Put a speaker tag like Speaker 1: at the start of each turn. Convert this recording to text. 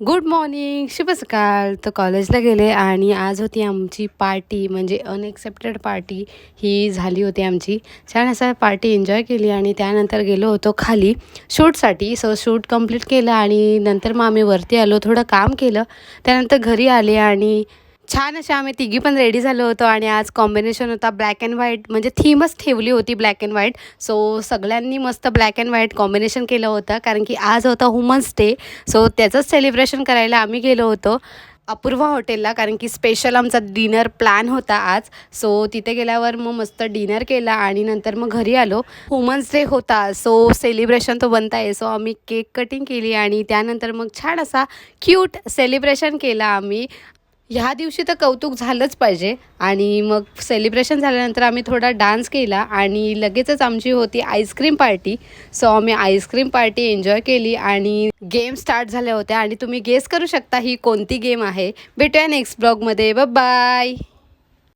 Speaker 1: Good morning, शुभ सकाळ. तर कॉलेजला गेले आणि आज होती आमची पार्टी, म्हणजे अनएक्सेप्टेड पार्टी ही झाली होती आमची. छान असा पार्टी एन्जॉय केली आणि त्यानंतर गेलो होतो खाली शूटसाठी. शूट कंप्लीट केलं आणि नंतर मग आम्ही वरती आलो, थोडं काम केलं. त्यानंतर घरी आले आणि छान अशा आम्ही तिघी पण रेडी झालो होतो आणि आज कॉम्बिनेशन होता ब्लॅक अँड व्हाईट, म्हणजे थीमच ठेवली होती ब्लॅक अँड व्हाईट. सो सगळ्यांनी मस्त ब्लॅक अँड व्हाईट कॉम्बिनेशन केलं होतं, कारण की आज होता वुमन्स डे. सो त्याचंच सेलिब्रेशन करायला आम्ही गेलो होतो अपूर्वा हॉटेलला, कारण की स्पेशल आमचा डिनर प्लॅन होता आज. सो तिथे गेल्यावर मग मस्त डिनर केला आणि नंतर मग घरी आलो. वुमन्स डे होता, सो सेलिब्रेशन तो बनता आहे. सो आम्ही केक कटिंग केली आणि त्यानंतर मग छान असा क्यूट सेलिब्रेशन केला आम्ही. ह्या दिवशी तर कौतुक झालंच पाहिजे. आणि मग सेलिब्रेशन झाल्यानंतर आम्ही थोडा डान्स केला आणि लगेचच आमची होती आईस्क्रीम पार्टी. सो आम्ही आईस्क्रीम पार्टी एन्जॉय केली आणि गेम स्टार्ट झाल्या होत्या आणि तुम्ही गेस करू शकता ही कोणती गेम आहे. भेटूया नेक्स्ट ब्लॉगमध्ये. बाय.